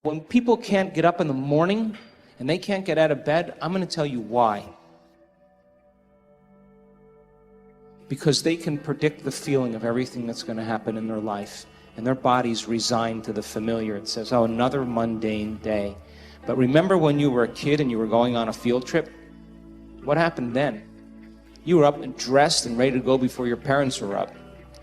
When people can't get up in the morning and they can't get out of bed, I'm going to tell you why. Because they can predict the feeling of everything that's going to happen in their life. And their body's resigned to the familiar. It says, oh, another mundane day. But remember when you were a kid and you were going on a field trip? What happened then? You were up and dressed and ready to go before your parents were up.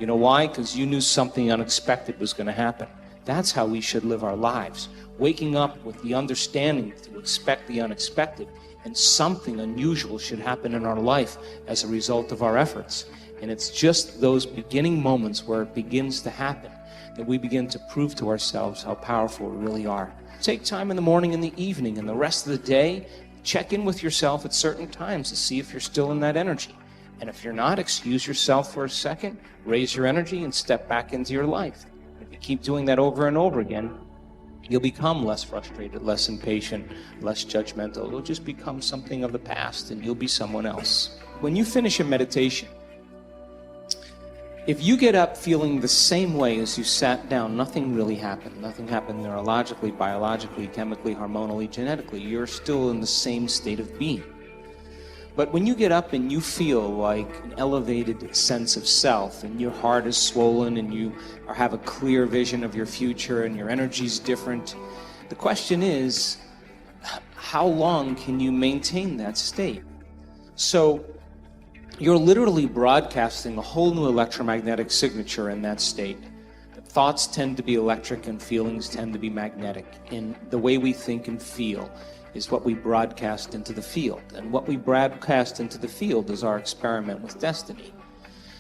You know why? Because you knew something unexpected was going to happen. That's how we should live our lives. Waking up with the understanding to expect the unexpected, and something unusual should happen in our life as a result of our efforts. And it's just those beginning moments where it begins to happen that we begin to prove to ourselves how powerful we really are. Take time in the morning and the evening and the rest of the day. Check in with yourself at certain times to see if you're still in that energy. And if you're not, excuse yourself for a second, raise your energy, and step back into your life. If you keep doing that over and over again, you'll become less frustrated, less impatient, less judgmental. It'll just become something of the past, and you'll be someone else. When you finish a meditation, if you get up feeling the same way as you sat down, nothing really happened. Nothing happened neurologically, biologically, chemically, hormonally, genetically. You're still in the same state of being. But when you get up and you feel like an elevated sense of self, and your heart is swollen, and you have a clear vision of your future, and your energy's different, the question is, how long can you maintain that state? So you're literally broadcasting a whole new electromagnetic signature in that state. Thoughts tend to be electric and feelings tend to be magnetic. And the way we think and feel is what we broadcast into the field. And what we broadcast into the field is our experiment with destiny.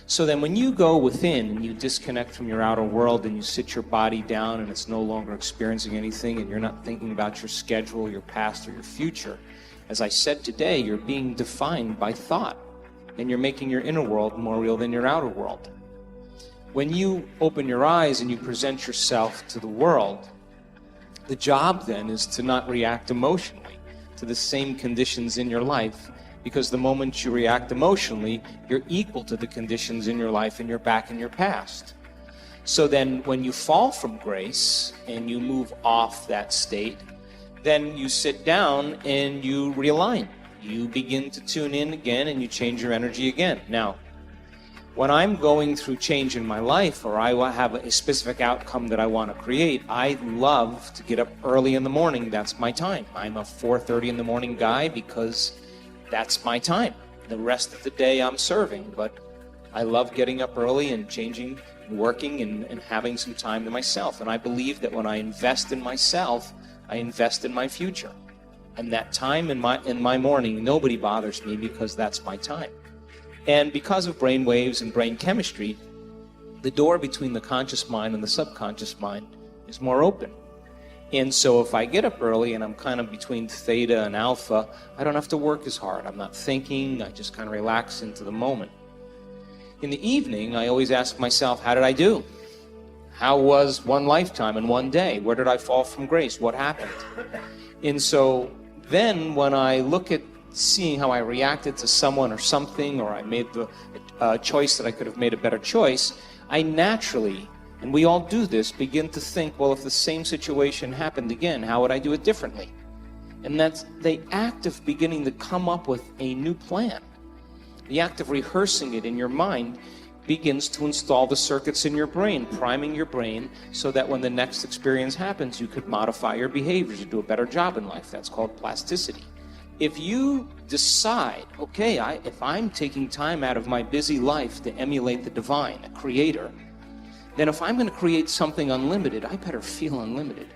So then when you go within and you disconnect from your outer world and you sit your body down and it's no longer experiencing anything and you're not thinking about your schedule, your past, or your future, as I said today, you're being defined by thought. And you're making your inner world more real than your outer world. When you open your eyes and you present yourself to the world, the job then is to not react emotionally to the same conditions in your life, because the moment you react emotionally, you're equal to the conditions in your life and you're back in your past. So then when you fall from grace and you move off that state, then you sit down and you realign. You begin to tune in again and you change your energy again. Now, when I'm going through change in my life, or I have a specific outcome that I want to create, I love to get up early in the morning. That's my time. I'm a 4:30 in the morning guy because that's my time. The rest of the day I'm serving, but I love getting up early and changing, and working, and having some time to myself. And I believe that when I invest in myself, I invest in my future. And that time in my morning, nobody bothers me because that's my time. And because of brain waves and brain chemistry, the door between the conscious mind and the subconscious mind is more open. And so if I get up early and I'm kind of between theta and alpha, I don't have to work as hard. I'm not thinking, I just kind of relax into the moment. In the evening, I always ask myself, how did I do? How was one lifetime in one day? Where did I fall from grace? What happened? And so then when I look at seeing how I reacted to someone or something, or I made the choice that I could have made a better choice, I naturally, and we all do this, begin to think, well, if the same situation happened again, how would I do it differently? And that's the act of beginning to come up with a new plan. The act of rehearsing it in your mind begins to install the circuits in your brain, priming your brain so that when the next experience happens, you could modify your behaviors and do a better job in life. That's called plasticity. If you decide, okay, if I'm taking time out of my busy life to emulate the divine, a creator, then if I'm going to create something unlimited, I better feel unlimited.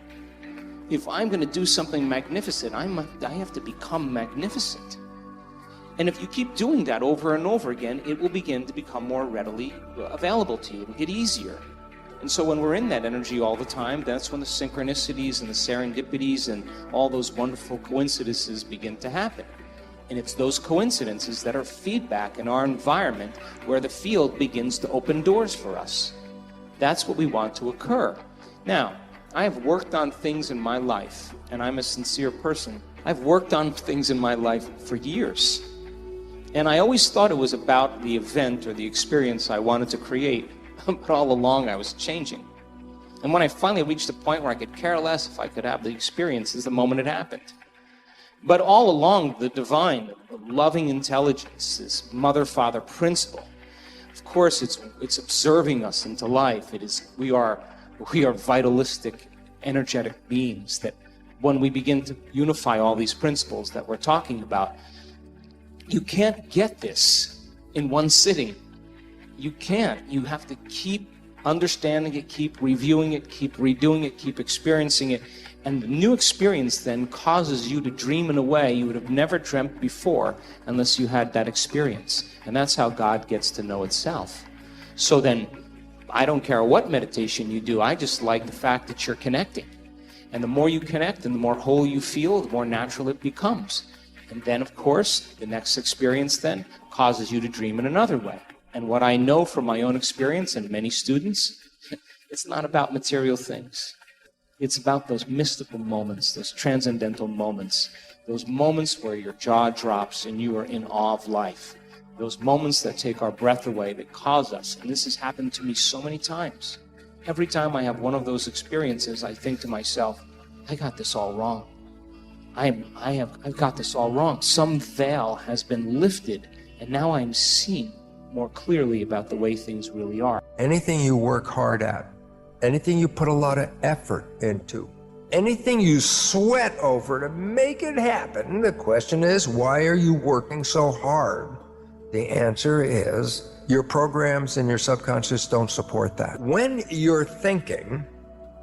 If I'm going to do something magnificent, I have to become magnificent. And if you keep doing that over and over again, it will begin to become more readily available to you. It'll get easier. And so when we're in that energy all the time, that's when the synchronicities and the serendipities and all those wonderful coincidences begin to happen. And it's those coincidences that are feedback in our environment where the field begins to open doors for us. That's what we want to occur. Now, I have worked on things in my life, and I'm a sincere person. I've worked on things in my life for years. And I always thought it was about the event or the experience I wanted to create. But all along I was changing. And when I finally reached a point where I could care less if I could have the experience is the moment it happened. But all along, the divine, the loving intelligence, this mother-father principle, of course, it's observing us into life. We are vitalistic, energetic beings that when we begin to unify all these principles that we're talking about, you can't get this in one sitting. You can't. You have to keep understanding it, keep reviewing it, keep redoing it, keep experiencing it. And the new experience then causes you to dream in a way you would have never dreamt before unless you had that experience. And that's how God gets to know itself. So then, I don't care what meditation you do, I just like the fact that you're connecting. And the more you connect and the more whole you feel, the more natural it becomes. And then, of course, the next experience then causes you to dream in another way. And what I know from my own experience and many students, it's not about material things. It's about those mystical moments, those transcendental moments, those moments where your jaw drops and you are in awe of life, those moments that take our breath away, that cause us. And this has happened to me so many times. Every time I have one of those experiences, I think to myself, I got this all wrong. I've got this all wrong. Some veil has been lifted, and now I'm seeing more clearly about the way things really are. Anything you work hard at, anything you put a lot of effort into, anything you sweat over to make it happen, the question is, why are you working so hard? The answer is, your programs and your subconscious don't support that. When you're thinking,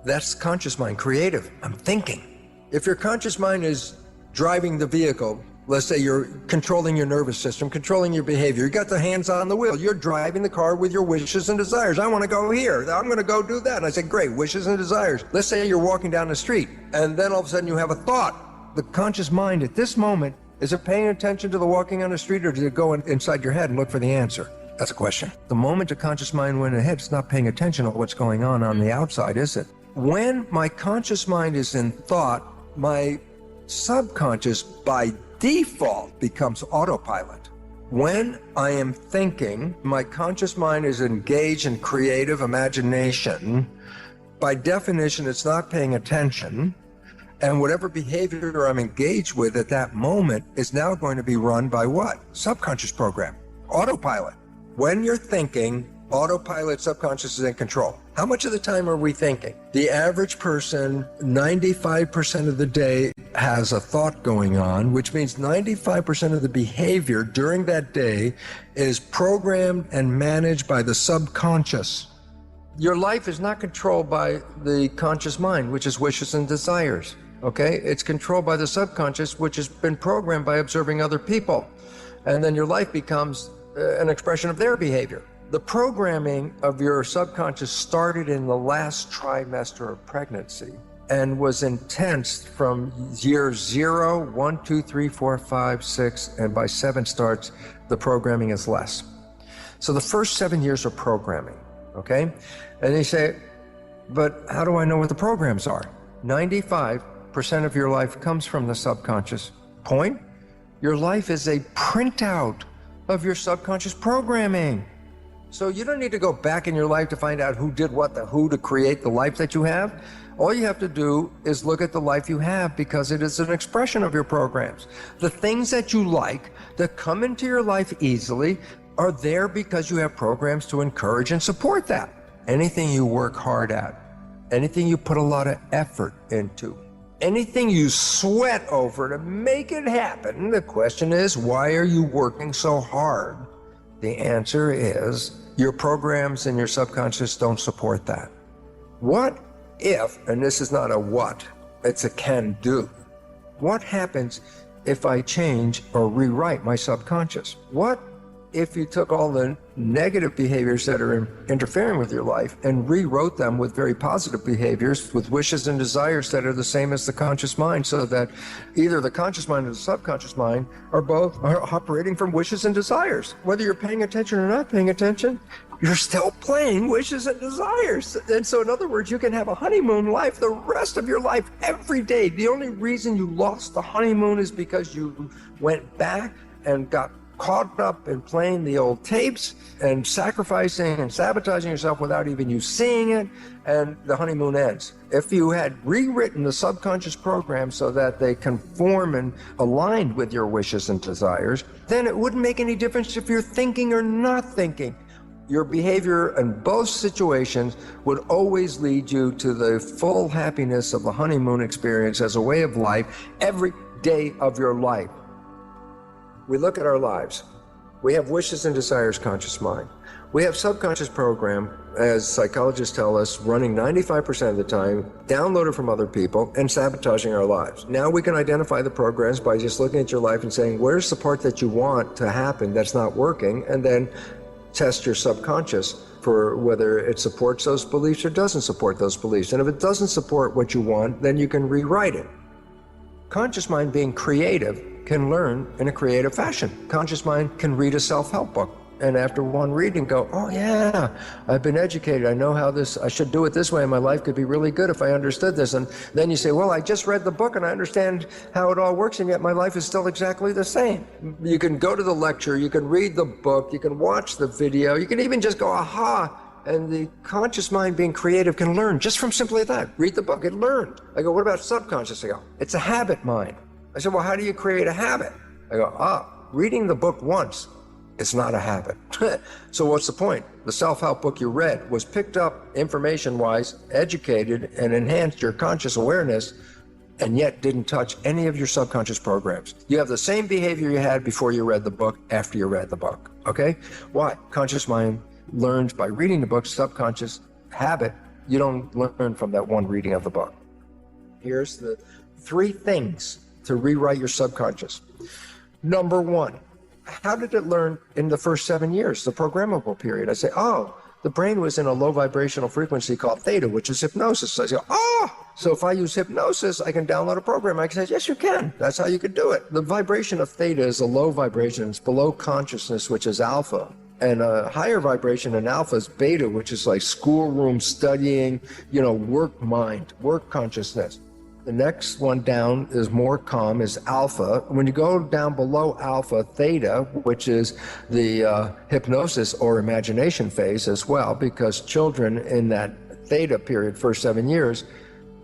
that's conscious mind, creative. I'm thinking. If your conscious mind is driving the vehicle, let's say you're controlling your nervous system, controlling your behavior, you got the hands on the wheel, you're driving the car with your wishes and desires. I want to go here, I'm going to go do that. And I say, great, wishes and desires. Let's say you're walking down the street, and then all of a sudden you have a thought. The conscious mind at this moment, is it paying attention to the walking on the street, or does it go inside your head and look for the answer? That's a question. The moment the conscious mind went ahead, it's not paying attention to what's going on the outside, is it? When my conscious mind is in thought, my subconscious by default becomes autopilot. When I am thinking, my conscious mind is engaged in creative imagination. By definition, it's not paying attention. And whatever behavior I'm engaged with at that moment is now going to be run by what? Subconscious program, autopilot. When you're thinking, autopilot, subconscious is in control. How much of the time are we thinking? The average person, 95% of the day has a thought going on, which means 95% of the behavior during that day is programmed and managed by the subconscious. Your life is not controlled by the conscious mind, which is wishes and desires, okay? It's controlled by the subconscious, which has been programmed by observing other people. And then your life becomes an expression of their behavior. The programming of your subconscious started in the last trimester of pregnancy and was intense from year 0, 1, 2, 3, 4, 5, 6, and by 7 starts, the programming is less. So the first 7 years are programming, okay? And you say, but how do I know what the programs are? 95% of your life comes from the subconscious. Point? Your life is a printout of your subconscious programming. So you don't need to go back in your life to find out who did what to create the life that you have. All you have to do is look at the life you have, because it is an expression of your programs. The things that you like that come into your life easily are there because you have programs to encourage and support that. Anything you work hard at, anything you put a lot of effort into, anything you sweat over to make it happen, the question is, why are you working so hard? The answer is, your programs and your subconscious don't support that. What if, and this is not a what, it's a can do. What happens if I change or rewrite my subconscious? What if you took all the negative behaviors that are interfering with your life and rewrote them with very positive behaviors, with wishes and desires that are the same as the conscious mind, so that either the conscious mind or the subconscious mind are both operating from wishes and desires? Whether you're paying attention or not paying attention, you're still playing wishes and desires. And so in other words, you can have a honeymoon life the rest of your life every day. The only reason you lost the honeymoon is because you went back and got caught up in playing the old tapes and sacrificing and sabotaging yourself without even you seeing it, and the honeymoon ends. If you had rewritten the subconscious program so that they conform and aligned with your wishes and desires, then it wouldn't make any difference if you're thinking or not thinking. Your behavior in both situations would always lead you to the full happiness of the honeymoon experience as a way of life every day of your life. We look at our lives. We have wishes and desires, conscious mind. We have subconscious program, as psychologists tell us, running 95% of the time, downloaded from other people, and sabotaging our lives. Now we can identify the programs by just looking at your life and saying, where's the part that you want to happen that's not working? And then test your subconscious for whether it supports those beliefs or doesn't support those beliefs. And if it doesn't support what you want, then you can rewrite it. Conscious mind, being creative, can learn in a creative fashion. Conscious mind can read a self-help book, and after one reading go, oh yeah, I've been educated, I know how I should do it this way, and my life could be really good if I understood this. And then you say, well, I just read the book and I understand how it all works, and yet my life is still exactly the same. You can go to the lecture, you can read the book, you can watch the video, you can even just go, aha. And the conscious mind, being creative, can learn just from simply that. Read the book, it learned. I go, what about subconscious? I go, it's a habit mind. I said, well, how do you create a habit? I go, reading the book once, it's not a habit. So what's the point? The self-help book you read was picked up information-wise, educated, and enhanced your conscious awareness, and yet didn't touch any of your subconscious programs. You have the same behavior you had before you read the book, after you read the book, okay? Why? Conscious mind learns by reading the book. Subconscious habit, you don't learn from that one reading of the book. Here's the 3 things to rewrite your subconscious. Number 1, how did it learn in the first 7 years, the programmable period? I say, the brain was in a low vibrational frequency called theta, which is hypnosis. I say, so if I use hypnosis, I can download a program. I can say, yes, you can. That's how you could do it. The vibration of theta is a low vibration. It's below consciousness, which is alpha. And a higher vibration in alpha is beta, which is like schoolroom studying, work mind, work consciousness. The next one down is more calm, is alpha. When you go down below alpha, theta, which is the hypnosis or imagination phase as well, because children in that theta period, first 7 years,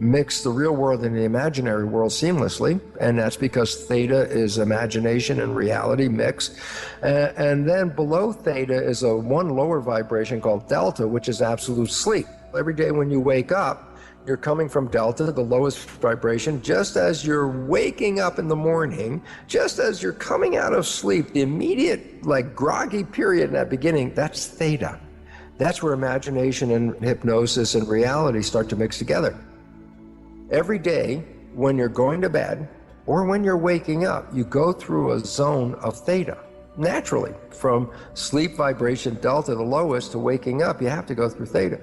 mix the real world and the imaginary world seamlessly, and that's because theta is imagination and reality mix. And then below theta is a one lower vibration called delta, which is absolute sleep. Every day when you wake up, you're coming from delta, the lowest vibration. Just as you're waking up in the morning, just as you're coming out of sleep, the immediate groggy period in that beginning, that's theta. That's where imagination and hypnosis and reality start to mix together. Every day when you're going to bed or when you're waking up, you go through a zone of theta. Naturally, from sleep vibration delta, the lowest, to waking up, you have to go through theta.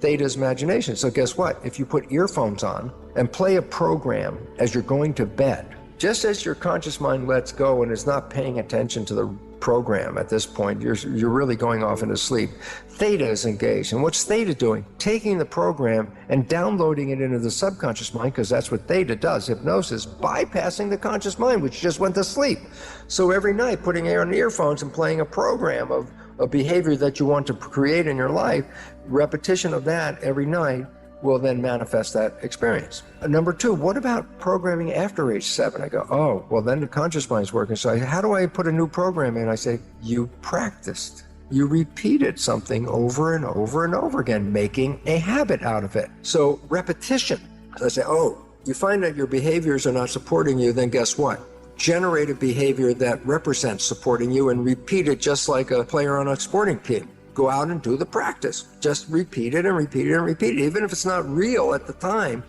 Theta is imagination. So guess what? If you put earphones on and play a program as you're going to bed, just as your conscious mind lets go and is not paying attention to the program at this point, you're really going off into sleep. Theta is engaged. And what's theta doing? Taking the program and downloading it into the subconscious mind, because that's what theta does, hypnosis, bypassing the conscious mind, which just went to sleep. So every night, putting on earphones and playing a program of a behavior that you want to create in your life, repetition of that every night will then manifest that experience. Number 2, what about programming after age 7? I go, well, then the conscious mind's working. So how do I put a new program in? I say, you practiced. You repeated something over and over and over again, making a habit out of it. So repetition. I say, you find that your behaviors are not supporting you, then guess what? Generate a behavior that represents supporting you and repeat it just like a player on a sporting team. Go out and do the practice. Just repeat it and repeat it and repeat it. Even if it's not real at the time,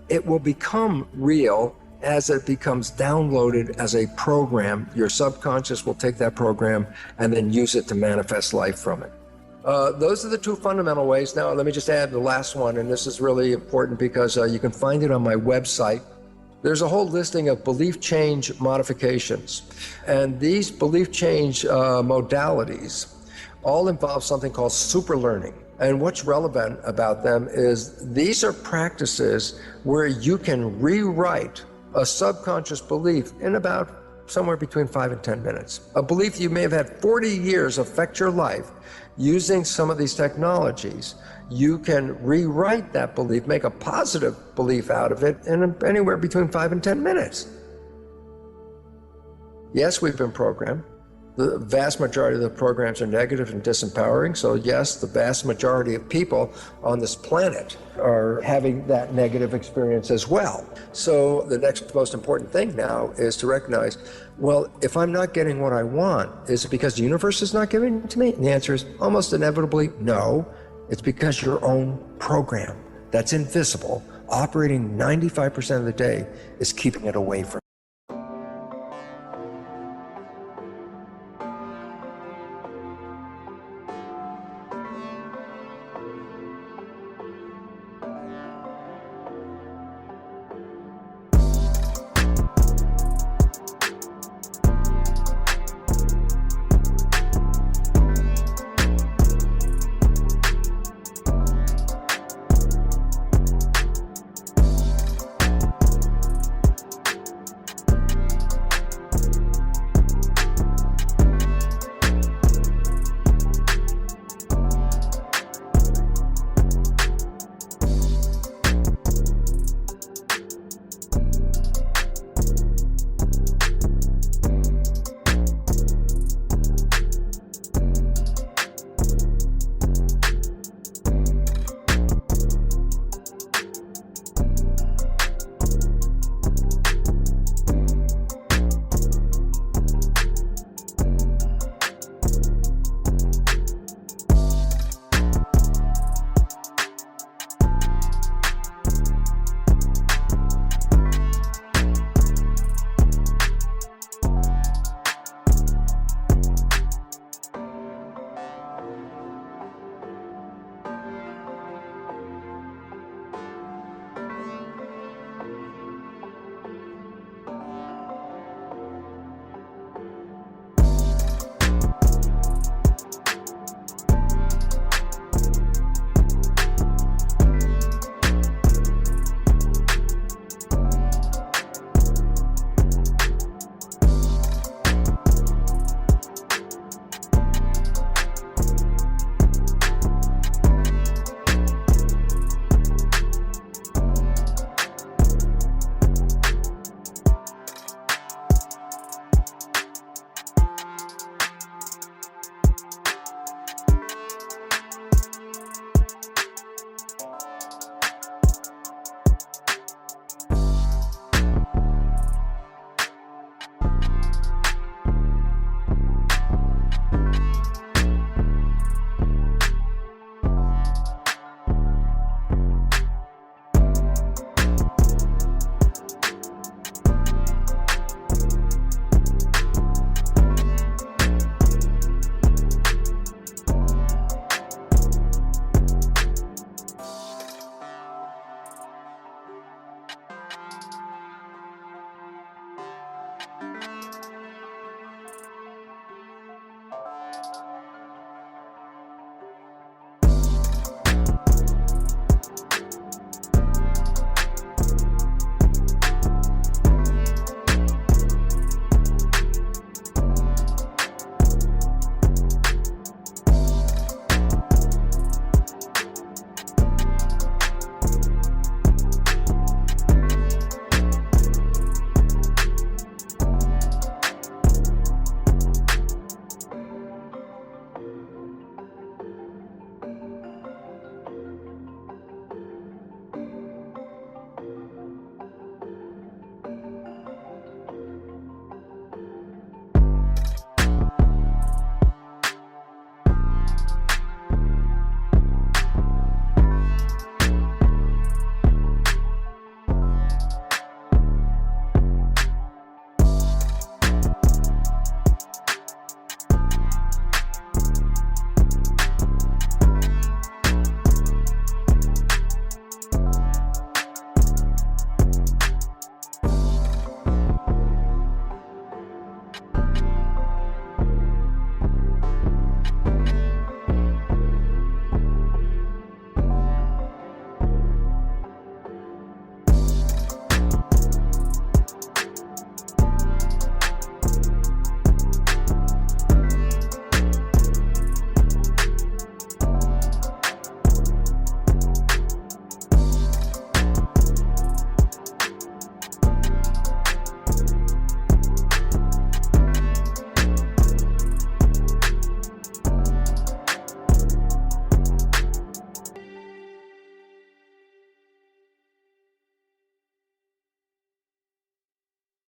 it will become real as it becomes downloaded as a program. Your subconscious will take that program and then use it to manifest life from it. Those are the 2 fundamental ways. Now, let me just add the last one, and this is really important because you can find it on my website. There's a whole listing of belief change modifications, and these belief change modalities all involve something called super learning. And what's relevant about them is these are practices where you can rewrite a subconscious belief in about somewhere between 5 and 10 minutes. A belief you may have had 40 years affect your life. Using some of these technologies, you can rewrite that belief, make a positive belief out of it in anywhere between 5 and 10 minutes. Yes, we've been programmed. The vast majority of the programs are negative and disempowering. So yes, the vast majority of people on this planet are having that negative experience as well. So the next most important thing now is to recognize, well, if I'm not getting what I want, is it because the universe is not giving it to me? And the answer is almost inevitably no. It's because your own program that's invisible, operating 95% of the day, is keeping it away from you.